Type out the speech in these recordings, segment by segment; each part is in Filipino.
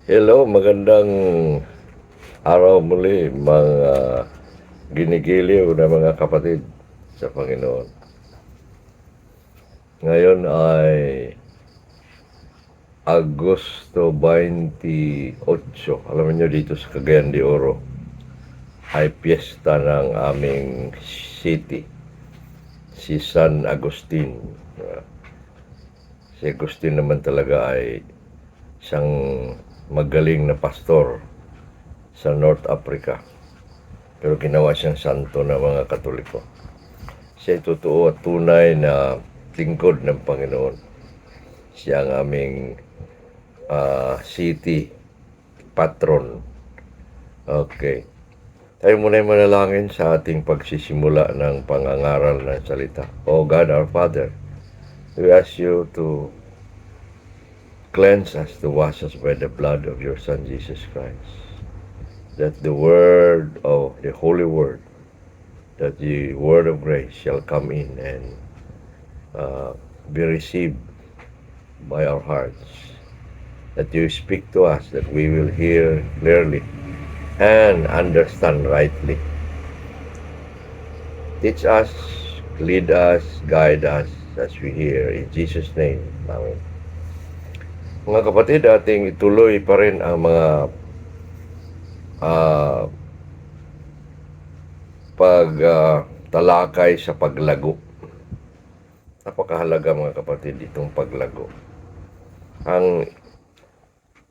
Hello, magandang araw muli mga ginigiliw na mga kapatid sa Panginoon. Ngayon ay Agosto 28. Alam niyo dito sa Cagayan de Oro ay piyesta ng aming city, si San Agustin. Si Agustin naman talaga ay isang magaling na pastor sa North Africa. Pero ginawa siyang santo ng mga Katoliko. Siya ay totoo at tunay na lingkod ng Panginoon. Siya ang aming city patron. Okay. Tayo muna ay manalangin sa ating pagsisimula ng pangangaral ng salita. O God our Father, we ask you to cleanse us, to wash us by the blood of your Son Jesus Christ. That the word of the Holy Word, that the word of grace shall come in and be received by our hearts. That you speak to us, that we will hear clearly and understand rightly. Teach us, lead us, guide us as we hear. In Jesus' name, Amen. Mga kapatid, ating ituloy pa rin ang mga pagtalakay sa paglago. Napakahalaga mga kapatid itong paglago. Ang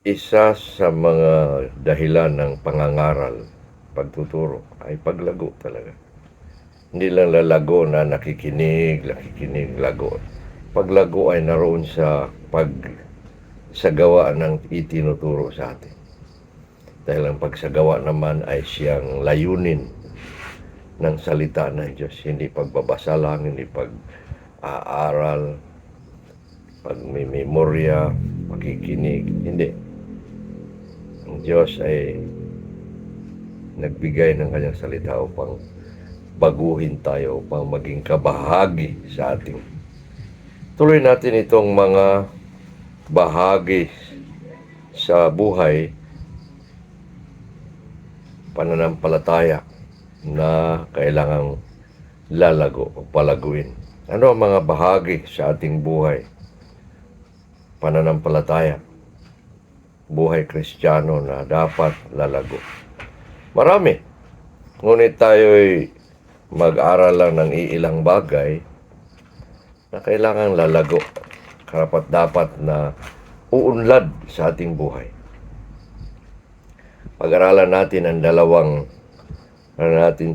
isa sa mga dahilan ng pangangaral, pagtuturo, ay paglago talaga. Hindi lang lalago na nakikinig, lago. Paglago ay naroon sa pagsagawa ng itinuturo sa atin. Dahil ang pagsagawa naman ay siyang layunin ng salita ng Diyos. Hindi pagbabasa lang, hindi pag-aaral, pag-memorya, pakikinig. Hindi. Ang Diyos ay nagbigay ng kanyang salita upang baguhin tayo, upang maging kabahagi sa ating. Tuloy natin itong mga bahagi sa buhay, pananampalataya na kailangang lalago o palaguin. Ano ang mga bahagi sa ating buhay? Pananampalataya, buhay Kristiyano na dapat lalago. Marami. Ngunit tayo'y mag-aral lang ng iilang bagay na kailangang lalago. Karapat-dapat na uunlad sa ating buhay. Pag-aralan natin ang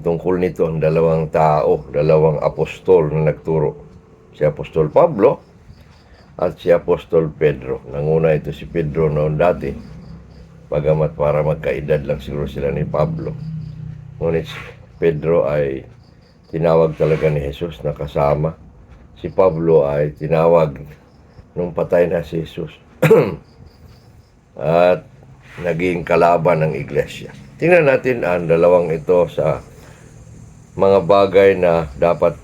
tungkol nito, ang dalawang tao, dalawang apostol na nagturo. Si Apostol Pablo at si Apostol Pedro. Nanguna ito si Pedro noon dati, bagamat para magkaedad lang siguro sila ni Pablo. Ngunit si Pedro ay tinawag talaga ni Jesus na kasama. Si Pablo ay tinawag nung patay na si Jesus. At naging kalaban ng iglesia. Tingnan natin ang dalawang ito sa mga bagay na dapat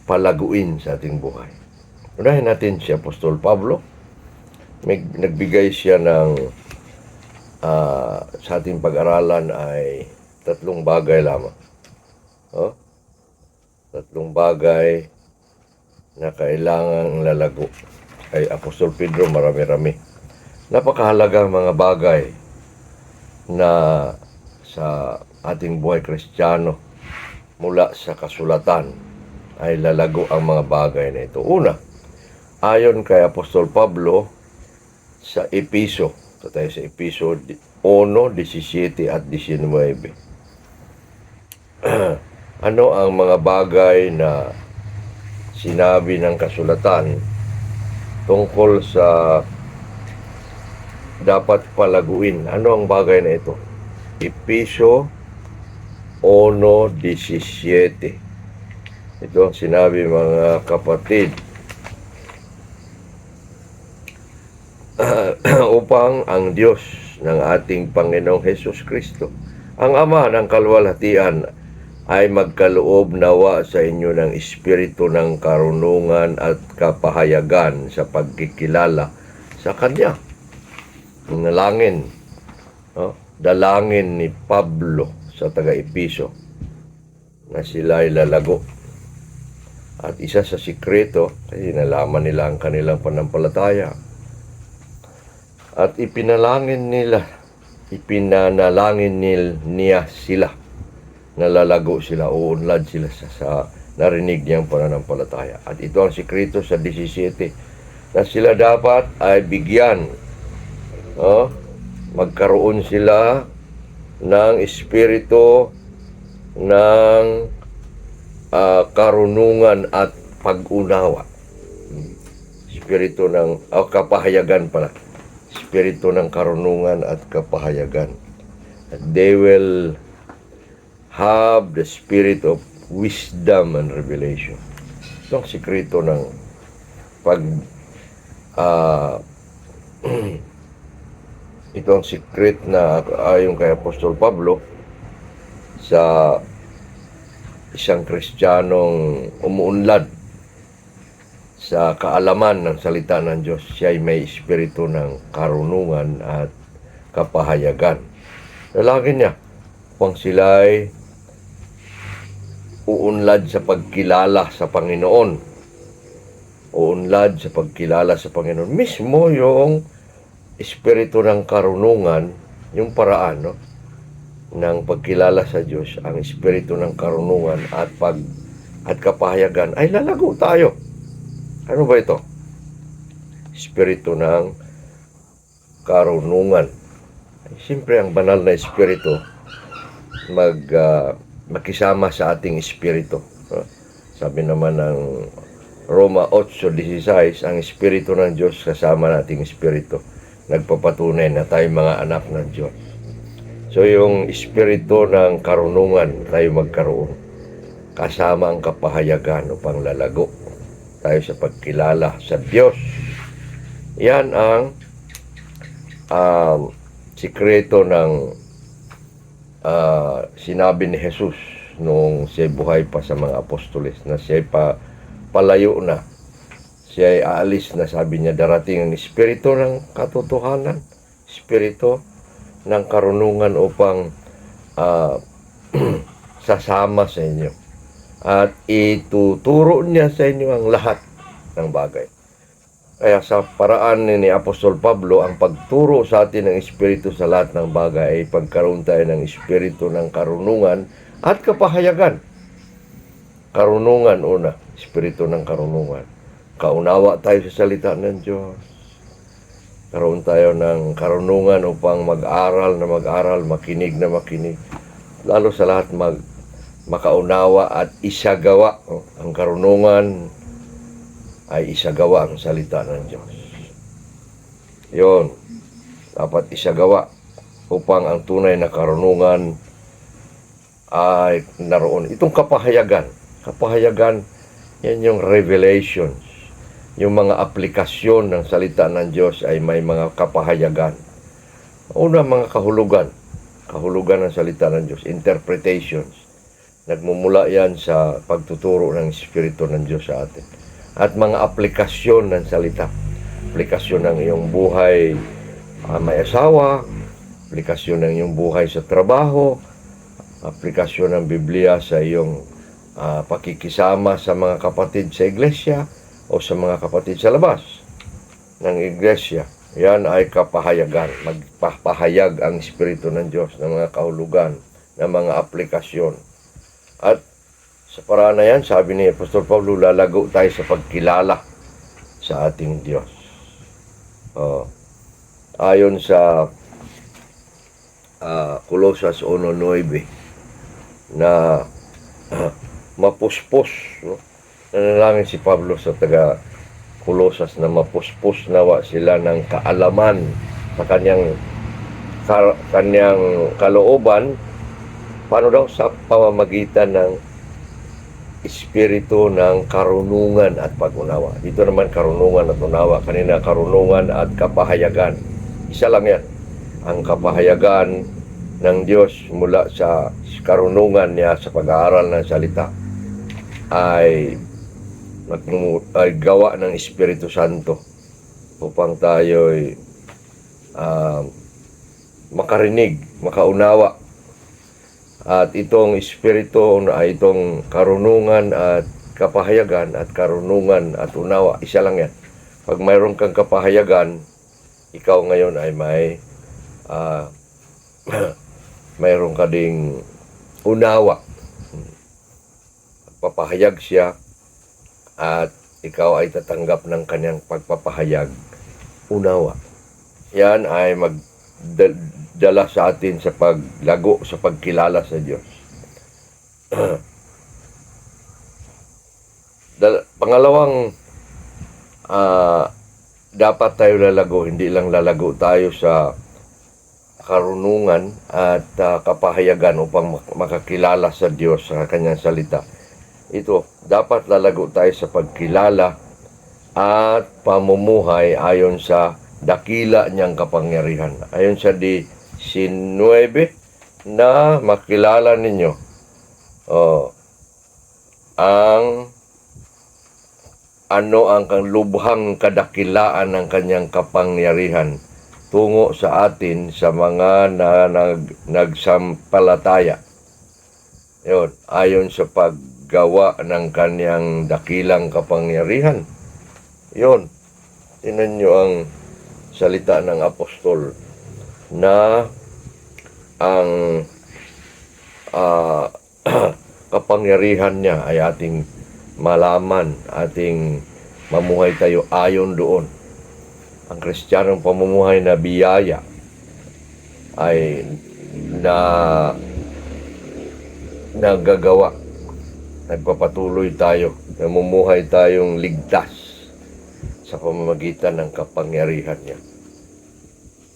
palaguin sa ating buhay. Unahin natin si Apostol Pablo. Nagbigay siya ng sa ating pag-aralan ay 3 bagay lamang. Tatlong bagay na kailangang lalago. Kay Apostol Pedro, marami-rami. Napakahalagang mga bagay na sa ating buhay Kristiyano mula sa kasulatan ay lalago ang mga bagay na ito. Una, ayon kay Apostol Pablo sa Episo, tayo sa Episo 1:17 at 19. Ano ang mga bagay na sinabi ng kasulatan tungkol sa dapat palaguin? Ano ang bagay na ito? Episo 1:17. Ito ang sinabi mga kapatid. Upang ang Diyos ng ating Panginoong Hesus Kristo, ang Ama ng kaluwalhatian, ay magkaloob nawa sa inyo ng espiritu ng karunungan at kapahayagan sa pagkikilala sa Kanya. nalangin, no? Dalangin ni Pablo sa taga-Episo na sila ay lalago. At isa sa sikreto, kasi nalaman nila ang kanilang panampalataya. At ipinanalangin niya sila, nalalago sila, uunlad sila sa narinig niyang pananampalataya. At ito ang sikreto sa 17, na sila dapat ay bigyan, magkaroon sila ng espiritu ng karunungan at pag-unawa. Espiritu ng kapahayagan pala. Espiritu ng karunungan at kapahayagan. They will have the spirit of wisdom and revelation. Ito ang sikreto ng ito ang secret na ayon kay Apostol Pablo sa isang Kristiyanong umuunlad sa kaalaman ng salita ng Diyos. Siya ay may espiritu ng karunungan at kapahayagan. Dalangin niya upang sila ay uunlad sa pagkilala sa Panginoon. Uunlad sa pagkilala sa Panginoon. Mismo yung espiritu ng karunungan, yung paraan, no, ng pagkilala sa Diyos, ang espiritu ng karunungan at kapahayagan, ay lalago tayo. Ano ba ito? Espiritu ng karunungan. Siyempre, ang banal na espiritu makisama sa ating espiritu. Sabi naman ng Roma 8:16, ang espiritu ng Diyos kasama nating espiritu. Nagpapatunay na tayo mga anak ng Diyos. So, yung espiritu ng karunungan tayo magkaroon. Kasama ang kapahayagan upang lalago tayo sa pagkilala sa Diyos. Yan ang sikreto ng sinabi ni Jesus nung siya buhay pa sa mga apostoles, na siya palayo na. Siya ay aalis na, sabi niya, darating ang espiritu ng katotohanan, espiritu ng karunungan upang sasama sa inyo. At ituturo niya sa inyo ang lahat ng bagay. Kaya sa paraan ni Apostol Pablo, ang pagturo sa atin ng espiritu sa lahat ng bagay ay pagkaroon tayo ng espiritu ng karunungan at kapahayagan. Karunungan una, espiritu ng karunungan. Kaunawa tayo sa salita ng Diyos. Karoon tayo ng karunungan upang mag-aral na mag-aral, makinig na makinig. Lalo sa lahat makaunawa at isagawa. Ang karunungan ay isagawa ang salita ng Diyos. Yun, dapat isagawa upang ang tunay na karunungan ay naroon. Itong kapahayagan, yan yung revelations. Yung mga aplikasyon ng salita ng Diyos ay may mga kapahayagan. Una, mga kahulugan ng salita ng Diyos, interpretations. Nagmumula yan sa pagtuturo ng Espiritu ng Diyos sa atin. At mga aplikasyon ng salita. Aplikasyon ng iyong buhay may asawa, aplikasyon ng iyong buhay sa trabaho, aplikasyon ng Biblia sa iyong pakikisama sa mga kapatid sa iglesia o sa mga kapatid sa labas ng iglesia. Yan ay kapahayagan. Magpapahayag ang Espiritu ng Diyos ng mga kahulugan, ng mga aplikasyon. At sa paraan na yan, sabi ni Apostol Pablo, lalago tayo sa pagkilala sa ating Diyos. Ayon sa Colosas 1:9 na mapuspos, no? Nanalangin si Pablo sa taga Colosas na mapuspos nawa sila ng kaalaman sa kanyang kalooban. Paano daw? Sa pamamagitan ng espiritu ng karunungan at pag-unawa. Dito naman karunungan at unawa. Kanina karunungan at kapahayagan. Isa lang yan. Ang kapahayagan ng Diyos mula sa karunungan niya sa pag-aaral ng salita ay gawa ng Espiritu Santo upang tayo'y ah, makarinig, makaunawa. At itong espiritu ay itong karunungan at kapahayagan at karunungan at unawa, isa lang yan. Pag mayroon kang kapahayagan, ikaw ngayon ay may ah, mayroon ka ding unawa. Papahayag siya at ikaw ay tatanggap ng kanyang pagpapahayag, unawa. Yan ay magdala sa atin sa paglago, sa pagkilala sa Diyos. Pangalawang, dapat tayo lalago, hindi lang lalago tayo sa karunungan at kapahayagan upang makakilala sa Diyos sa kanyang salita. Ito, dapat lalago tayo sa pagkilala at pamumuhay ayon sa dakila niyang kapangyarihan. Ayon sa 19 na makilala ninyo ang lubhang kadakilaan ng kanyang kapangyarihan tungo sa atin sa mga nagsampalataya. Yun, ayon sa paggawa ng kanyang dakilang kapangyarihan. Yun, tinan nyo ang salita ng apostol na ang kapangyarihan niya ay ating malaman, ating mamuhay tayo ayon doon. Ang Kristiyanong pamumuhay na biyaya ay nagagawa, nagpapatuloy tayo, namumuhay tayong ligtas sa pamamagitan ng kapangyarihan niya.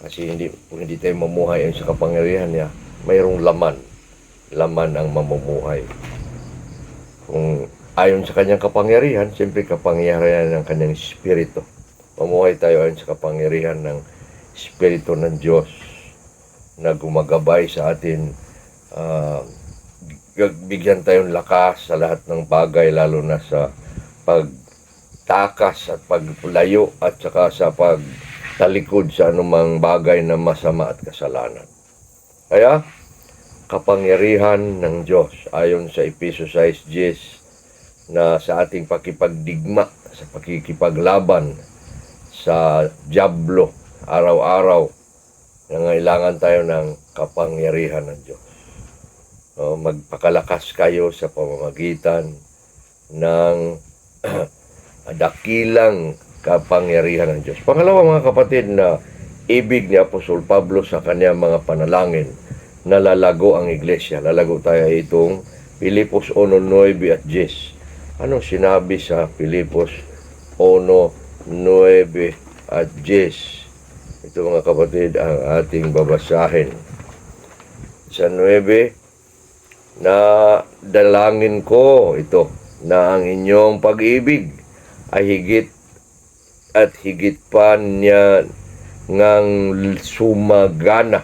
Kasi kung hindi tayo mamuhay sa kapangyarihan niya, mayroong laman ang mamumuhay. Kung ayon sa kanyang kapangyarihan, siyempre kapangyarihan ng kanyang espiritu. Mamuhay tayo ayon sa kapangyarihan ng espiritu ng Diyos na gumagabay sa atin, bigyan tayong lakas sa lahat ng bagay, lalo na sa pagtakas at paglayo at saka sa pagtalikod sa anumang bagay na masama at kasalanan. Kaya, kapangyarihan ng Diyos ayon sa Efesos 6:10 na sa ating pakipagdigma, sa pakikipaglaban sa dyablo araw-araw, nangailangan tayo ng kapangyarihan ng Diyos. Magpakalakas kayo sa pamamagitan ng dakilang kapangyarihan ng Diyos. Pangalawa, mga kapatid, na ibig ni Apostol Pablo sa kanyang mga panalangin na lalago ang iglesia. Lalago tayo itong Filipos 1:9 at 10. Anong sinabi sa Filipos 1:9 at 10? Ito, mga kapatid, ang ating babasahin. Sa 9, na dalangin ko ito, na ang inyong pag-ibig ay higit at higit pa niya ngang sumagana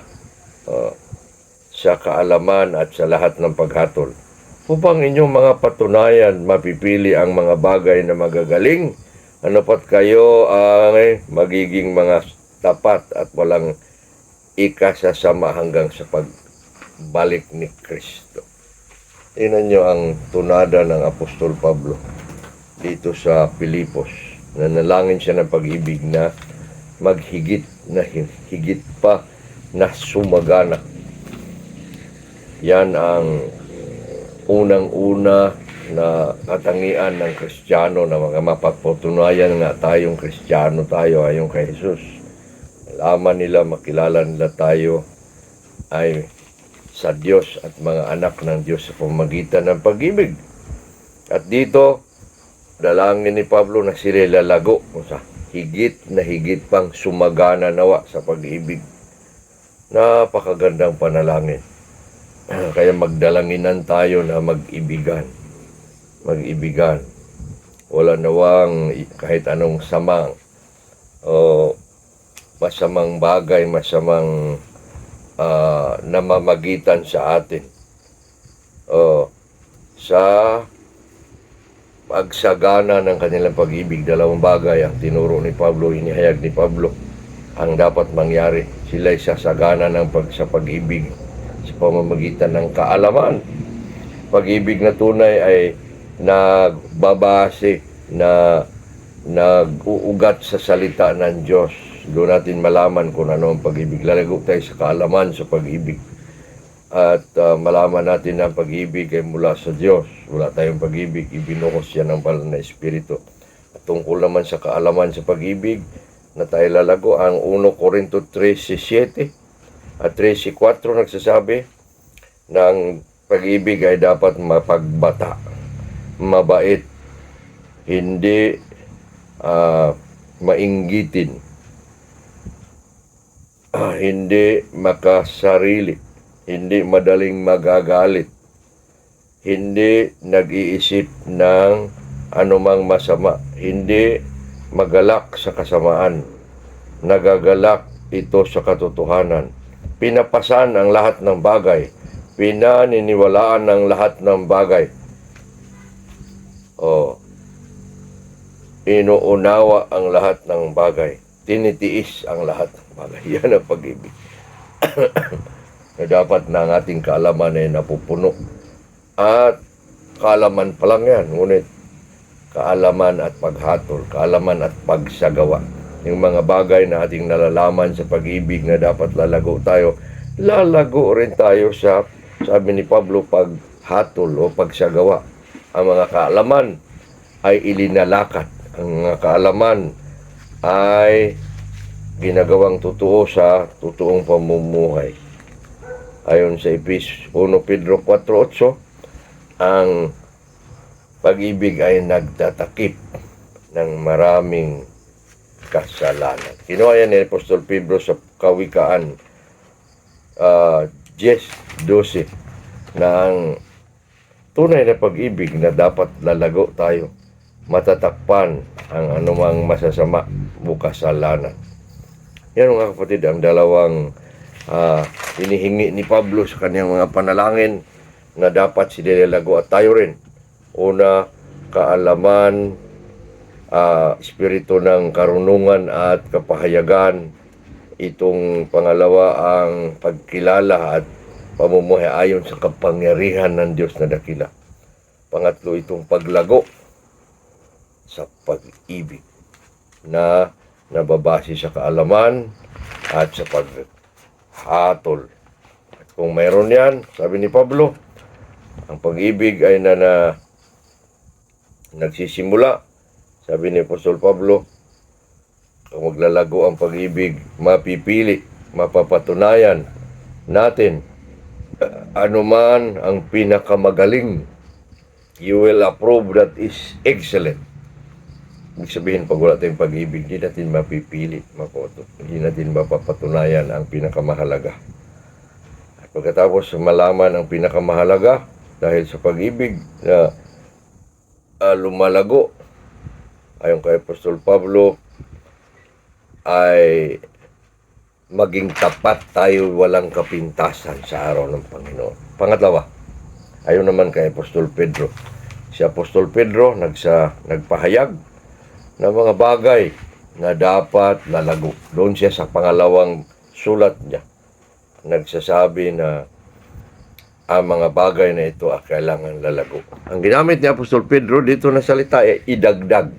sa kaalaman at sa lahat ng paghatol, upang inyong mga patunayan mapipili ang mga bagay na magagaling, ano pat kayo ay magiging mga tapat at walang ikasasama hanggang sa pagbalik ni Kristo. Tingnan nyo ang tunada ng Apostol Pablo dito sa Filipos. Nanalangin siya ng pag-ibig na maghigit na higit pa na sumagana. Yan ang unang-una na katangian ng Kristiyano, na mga mapapatunayan nga tayong Kristiyano tayo ayon kay Jesus. Alaman nila, makilala nila tayo ay sa Diyos at mga anak ng Diyos sa pamamagitan ng pag-ibig. At dito, dalangin ni Pablo na sila lalago sa higit na higit pang sumagana nawa sa pag-ibig. Napakagandang panalangin. Kaya magdalanginan tayo na mag-ibigan. Mag-ibigan. Wala nawang kahit anong samang o masamang bagay, masamang namamagitan sa atin. Sa pagsagana ng kanilang pag-ibig, dalawang bagay ang tinuro ni Pablo, inihayag ni Pablo. ang dapat mangyari. Sila'y sasagana sa pag-ibig sa pamamagitan ng kaalaman. Pag-ibig na tunay ay nagbabase na nag-uugat sa salita ng Diyos. Doon natin malaman kung ano ang pag-ibig. Lalago tayo sa kaalaman sa pag-ibig. At malaman natin na ang pag-ibig ay mula sa Diyos. Wala tayong pag-ibig, ibinuhos yan ng banal na Espiritu. At tungkol naman sa kaalaman sa pag-ibig, na tayo lalago, ang 1 Corinto 13:7 at 13:4 nagsasabi ng pag-ibig ay dapat mapagbata, mabait, hindi mainggitin, hindi makasarili, hindi madaling magagalit, hindi nag-iisip ng anumang masama, hindi magalak sa kasamaan, nagagalak ito sa katotohanan, pinapasan ang lahat ng bagay, pinaniniwalaan ang lahat ng bagay, inuunawa ang lahat ng bagay, tinitiis ang lahat ng bagay. Yan ang pag-ibig. Na dapat na ang ating kaalaman ay napupuno. At kaalaman pa lang yan, ngunit kaalaman at paghatol, kaalaman at pagsagawa. Yung mga bagay na ating nalalaman sa pag-ibig na dapat lalago tayo, lalago rin tayo sa, sabi ni Pablo, paghatol o pagsagawa. Ang mga kaalaman ay ilinalakat. Ang mga kaalaman ay ginagawang totoo sa totoong pamumuhay. Ayon sa 1 Pedro 4:8, ang pag-ibig ay nagtatakip ng maraming kasalanan. Kinuha yan ni Apostol Pedro sa Kawikaan 10:12 na ang tunay na pag-ibig na dapat lalago tayo, matatakpan ang anumang masasama o kasalanan. Yan mga kapatid, ang dalawang hinihingi ni Pablo sa kanyang mga panalangin na dapat sinilalago at tayo rin. Una, kaalaman, espiritu ng karunungan at kapahayagan. Itong pangalawa, ang pagkilala at pamumuhay ayon sa kapangyarihan ng Diyos na dakila. Pangatlo, itong paglago sa pag-ibig na nababase sa kaalaman at sa paghatol. At kung mayroon yan, sabi ni Pablo, ang pag-ibig ay nagsisimula. Sabi ni Apostol Pablo, kung maglalago ang pag-ibig, mapipili, mapapatunayan natin anuman ang pinakamagaling. You will approve that is excellent. Ibig sabihin, pag wala tayong pag-ibig, hindi natin mapipili, hindi natin mapapatunayan ang pinakamahalaga. At pagkatapos malaman ang pinakamahalaga, dahil sa pag-ibig na lumalago, ayon kay Apostol Pablo, ay maging tapat tayo, walang kapintasan sa araw ng Panginoon. Pangatlawa, ayon naman kay Apostol Pedro. Si Apostol Pedro nagpahayag ng mga bagay na dapat lalago. Doon siya sa pangalawang sulat niya, nagsasabi na ang mga bagay na ito ay kailangan lalago. Ang ginamit ni Apostol Pedro dito na salita ay idagdag.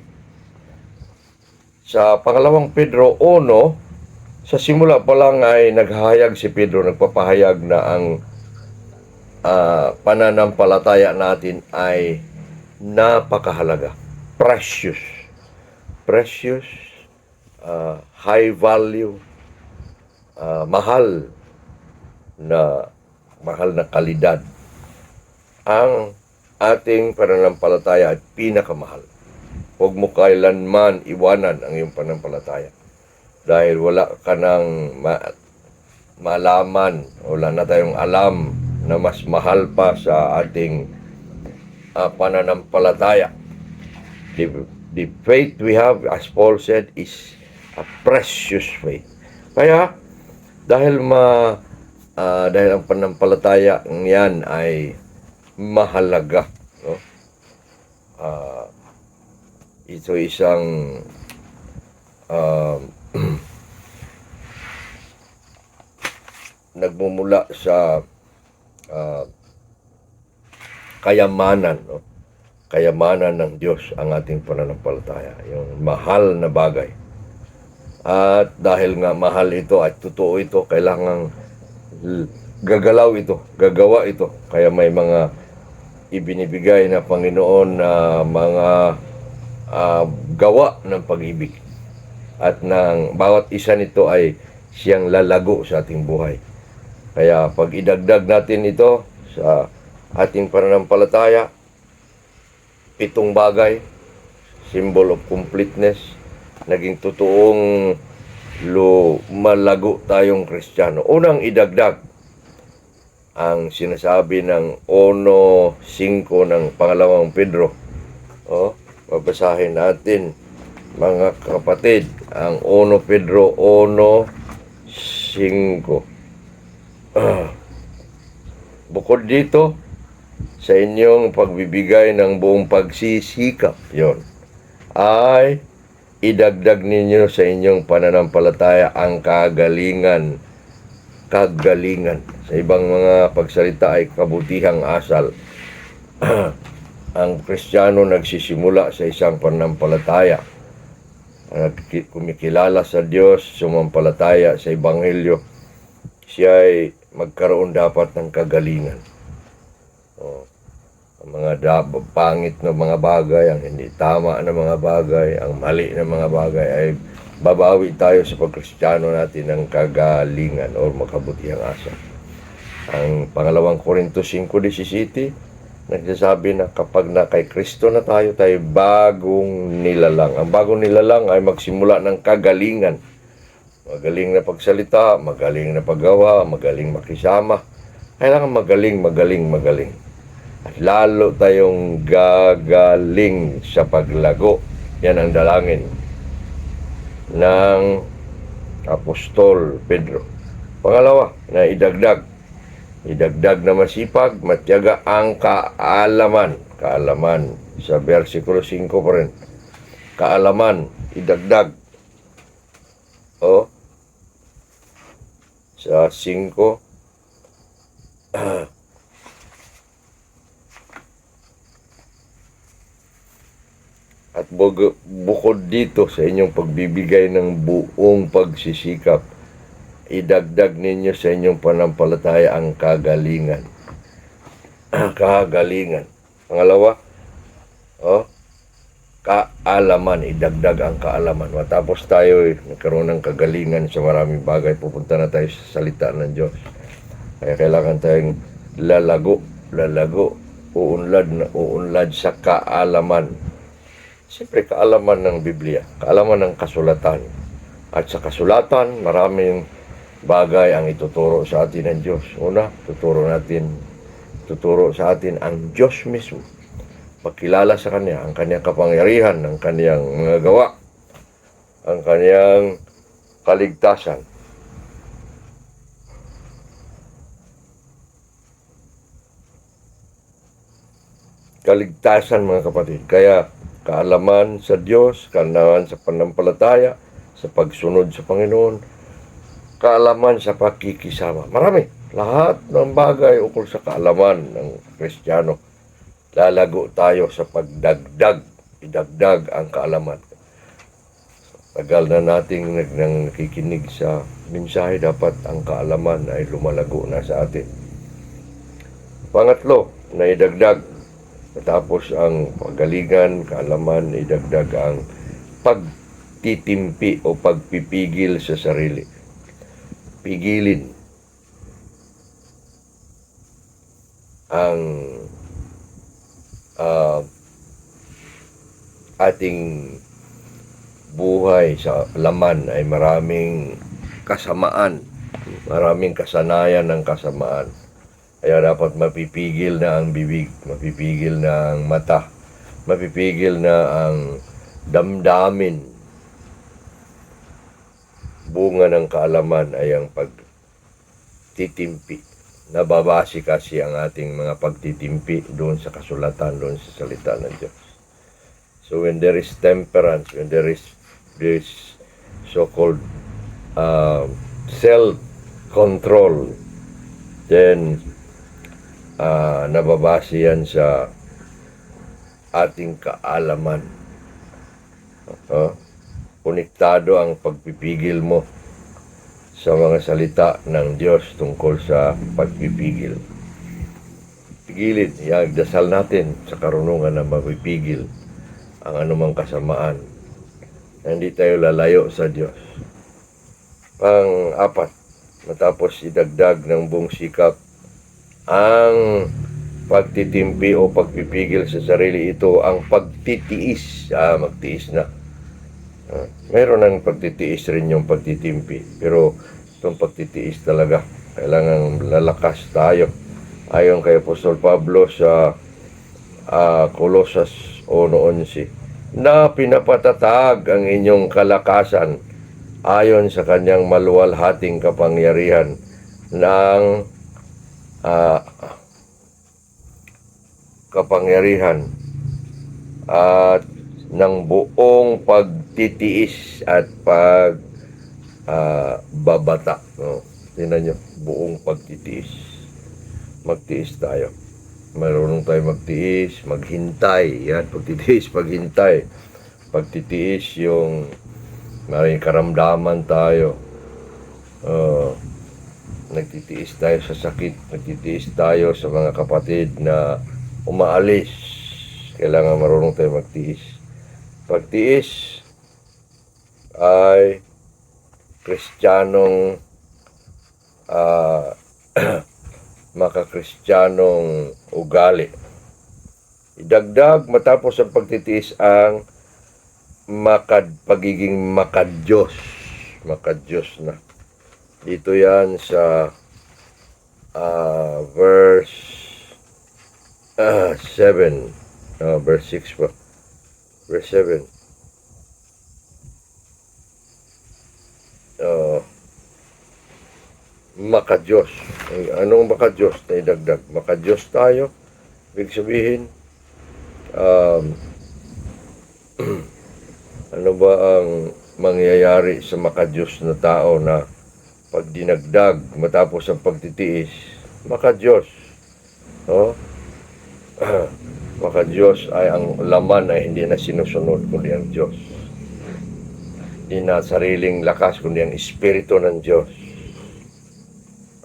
Sa pangalawang Pedro 1, sa simula pa lang ay naghahayag si Pedro, nagpapahayag na ang pananampalataya natin ay napakahalaga. Precious, high value, mahal na kalidad. Ang ating pananampalataya ay pinakamahal. Huwag mo kailanman iwanan ang iyong pananampalataya. Dahil wala ka nang malaman, wala na tayong alam na mas mahal pa sa ating pananampalataya. The faith we have, as Paul said, is a precious faith. Kaya, dahil ang pananampalataya niyan ay mahalaga, no? Ito isang nagmumula sa ah, kayamanan, no? Kayamanan ng Diyos ang ating pananampalataya, yung mahal na bagay. At dahil nga mahal ito at totoo ito, kailangang gagalaw ito, gagawa ito. Kaya may mga ibinibigay na Panginoon na mga gawa ng pag-ibig. At ng bawat isa nito ay siyang lalago sa ating buhay. Kaya pag idagdag natin ito sa ating pananampalataya, 7 bagay, symbol of completeness, naging totoong malago tayong Kristiyano. Unang idagdag ang sinasabi ng 1:5 ng pangalawang Pedro. Babasahin natin, mga kapatid, ang 1 Pedro 1:5. Bukod dito, sa inyong pagbibigay ng buong pagsisikap, yon, ay idagdag ninyo sa inyong pananampalataya ang kagalingan. Sa ibang mga pagsalita ay kabutihang asal. Ang Kristiyano nagsisimula sa isang pananampalataya. Kumikilala sa Diyos, sumampalataya sa Ebanghelyo, siya ay magkaroon dapat ng kagalingan. Ang mga pangit na mga bagay, ang hindi tama na mga bagay, ang mali na mga bagay, ay babawi tayo sa pagkristyano natin ng kagalingan o makabutihang asa. Ang pangalawang Korinto 5:17 nagsasabi na kapag na kay Kristo na tayo bagong nilalang. Ang bagong nilalang ay magsimula ng kagalingan. Magaling na pagsalita, magaling na paggawa, magaling makisama. Kailangan magaling. At lalo tayong gagaling sa paglago. Yan ang dalangin ng Apostol Pedro. Pangalawa, na idagdag na masipag, matyaga ang kaalaman sa versikulo 5 pa rin. Kaalaman, idagdag sa 5. At bukod dito sa inyong pagbibigay ng buong pagsisikap, idagdag ninyo sa inyong pananampalataya ang kagalingan. Pangalawa, kaalaman, idagdag ang kaalaman. Matapos tayo nagkaroon ng kagalingan sa maraming bagay, pupunta na tayo sa salita ng Diyos. Kaya kailangan tayong lalago, uunlad sa kaalaman. Siyempre, kaalaman ng Biblia, kaalaman ng kasulatan. At sa kasulatan, maraming bagay ang ituturo sa atin ng Diyos. Una, tuturo sa atin ang Diyos mismo. Pagkilala sa Kanya, ang Kanyang kapangyarihan, ang Kanyang mga gawa, ang Kanyang kaligtasan. Kaligtasan, mga kapatid. Kaya, kaalaman sa Diyos, kaalaman sa pananampalataya, sa pagsunod sa Panginoon, kaalaman sa pakikisama. Marami. Lahat ng bagay ukol sa kaalaman ng Kristiyano. Lalago tayo sa idagdag ang kaalaman. Tagal na nating nakikinig sa mensahe, dapat ang kaalaman ay lumalago na sa atin. Pangatlo, na idagdag, matapos ang pagalingan, kaalaman, idagdag ang pagtitimpi o pagpipigil sa sarili. Pigilin ang ating buhay sa laman ay maraming kasamaan, maraming kasanayan ng kasamaan. Kaya dapat mapipigil na ang bibig, mapipigil na ang mata, mapipigil na ang damdamin. Bunga ng kaalaman ay ang pagtitimpi. Nababase kasi ang ating mga pagtitimpi doon sa kasulatan, doon sa salita ng Diyos. So when there is temperance, when there is this so-called control. Then, nababase yan sa ating kaalaman. Konektado ang pagpipigil mo sa mga salita ng Diyos tungkol sa pagpipigil. Pigilin, dasal natin sa karunungan na mapipigil ang anumang kasamaan na hindi tayo lalayo sa Diyos. Pang-apat, matapos idagdag ng buong sikap ang pagtitimpi o pagpipigil sa sarili, ito ang pagtitiis. Magtiis na. Meron ng pagtitiis rin yung pagtitimpi, pero itong pagtitiis talaga, kailangan lalakas tayo. Ayon kay Apostol Pablo sa Colosas 1:11, na pinapatatag ang inyong kalakasan ayon sa kanyang maluwalhating kapangyarihan ng kapangyarihan at ng buong pagtitiis at pagbabata. Tingnan nyo, buong pagtitiis. Magtiis tayo. Marunong tayo magtiis, maghintay. Yan, pagtitiis, paghintay. Pagtitiis yung maraming karamdaman tayo. Nagtitiis tayo sa sakit. Nagtitiis tayo sa mga kapatid na umaalis. Kailangan marunong tayo magtiis. Pagtiis ay Kristiyanong makakristyanong ugali. Idagdag matapos ang pagtitiis ang pagiging makadyos. Makadyos na. Dito yan sa verse 7. Verse 6 pa. Verse 7. Makadyos. Anong makadyos na idagdag? Makadyos tayo. Ibig sabihin, ano ba ang mangyayari sa makadyos na tao na pag dinagdag matapos ang pagtitiis? Makadyos. Makadyos ay ang laman ay hindi na sinusunod kundi ang Diyos. Hindi na sariling lakas kundi ang Espiritu ng Diyos.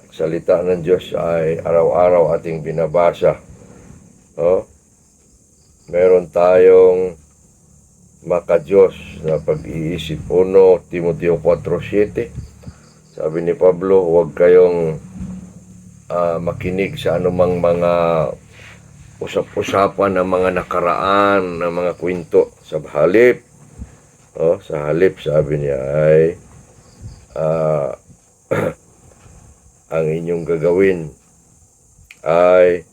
Ang salita ng Diyos ay araw-araw ating binabasa. Meron tayong makadyos na pag-iisip. 1 Timoteo 4:7. Sabi ni Pablo, huwag kayong makinig sa anumang mga usap-usapan ng mga nakaraan, ng mga kwento. Sa halip, sabi niya ay ang inyong gagawin ay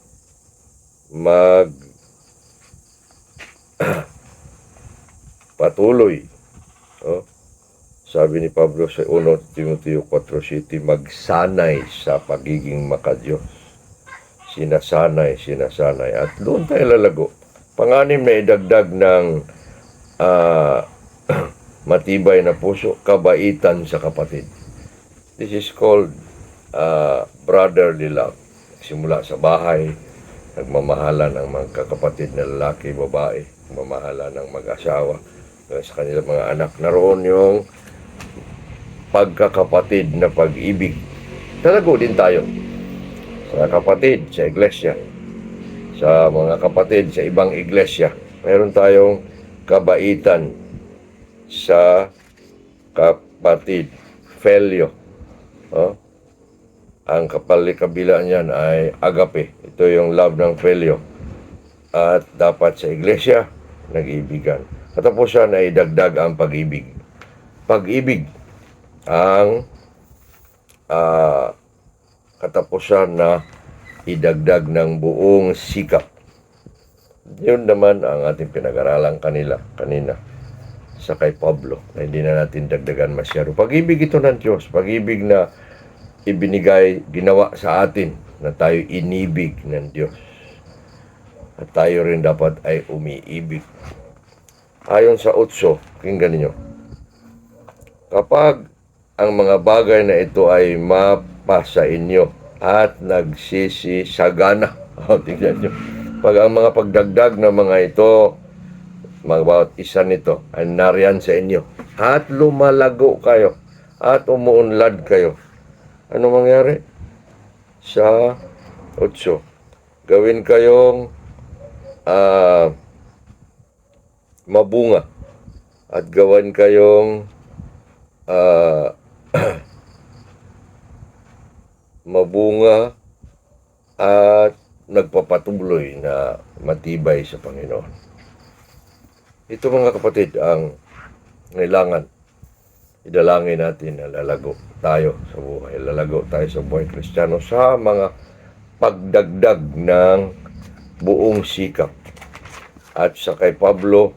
patuloy. Sabi ni Pablo sa 1 Timoteo 4:7, magsanay sa pagiging makadyos. Sinasanay. At doon tayo lalago. Pang-anim na idagdag ng matibay na puso, kabaitan sa kapatid. This is called brotherly love. Simula sa bahay, nagmamahalan ang mga kakapatid na lalaki, babae, nagmamahalan ng mag-asawa sa kanilang mga anak. Naroon yung pagkakapatid na pag-ibig. Talago din tayo sa kapatid sa iglesia, sa mga kapatid sa ibang iglesia. Meron tayong kabaitan sa kapatid, felyo. Ang kabila niyan ay agape. Ito yung love ng felyo. At dapat sa iglesia, nag-iibigan. Katapusan ay idagdag ang pag-ibig. Pag-ibig ang katapusan na idagdag ng buong sikap. Yun naman ang ating pinag-aralan kanina sa kay Pablo, na hindi na natin dagdagan masyado. Pag-ibig ito ng Diyos, pag-ibig na ibinigay, ginawa sa atin, na tayo inibig ng Diyos. At tayo rin dapat ay umiibig. Ayon sa 8, pakinggan ninyo. Kapag ang mga bagay na ito ay mapasa inyo at nagsisisagana. Tingnan nyo. Pag ang mga pagdagdag na mga ito, bawat isa nito ay nariyan sa inyo at lumalago kayo at umuunlad kayo. Ano mangyari? Sa 8, gawin kayong mabunga at gawan kayong mabunga at nagpapatuloy na matibay sa Panginoon. Ito mga kapatid ang kailangan idalangin natin na lalago tayo sa buhay. Lalago tayo sa buhay Kristiyano sa mga pagdagdag ng buong sikap. At sa kay Pablo,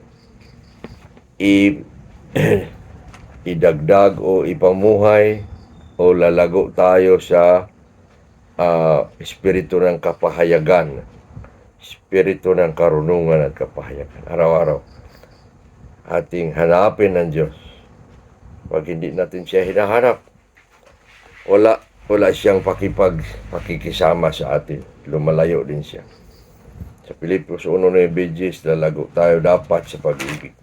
idagdag o ipamuhay o lalago tayo sa espiritu ng kapahayagan, espiritu ng karunungan at kapahayagan. Araw-araw, ating hanapin ng Diyos. Pag hindi natin siya hinahanap, wala siyang pakikisama sa atin. Lumalayo din siya. Sa Pilipos 1:9, lalago tayo dapat sa pag-ibig.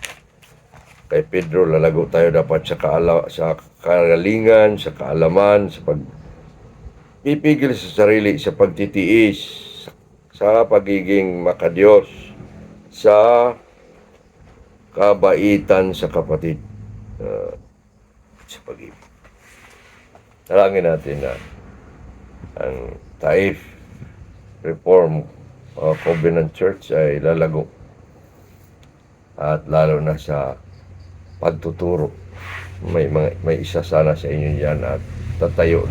Kay Pedro, lalago tayo dapat sa kagalingan, sa kaalaman, sa pipigil sa sarili, sa pagtitiis, sa pagiging makadiyos, sa kabaitan sa kapatid, sa pag-ibig. Dalangin natin na ang Taif Reform Covenant Church ay lalago at lalo na sa pagtuturo. May isa sana sa inyo yan at tatayo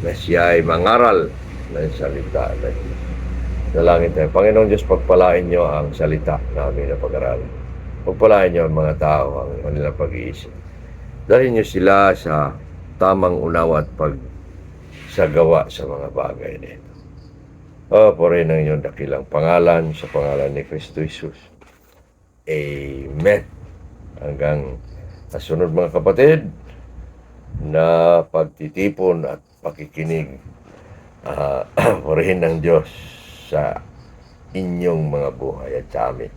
na siya ay mangaral ng salita na Diyos. Dalangin tayo. Panginoong Diyos, pagpalain niyo ang salita namin na pag-aralan. Pagpalain niyo ang mga tao, ang kanilang pag-iisip. Dalhin niyo sila sa tamang unawa at pagsagawa sa mga bagay na ito. Purihin ang iyong dakilang pangalan sa pangalan ni Kristo Jesus. Amen. Hanggang nasunod mga kapatid na pagtitipon at pakikinig, purihin ng Diyos sa inyong mga buhay at sa amin.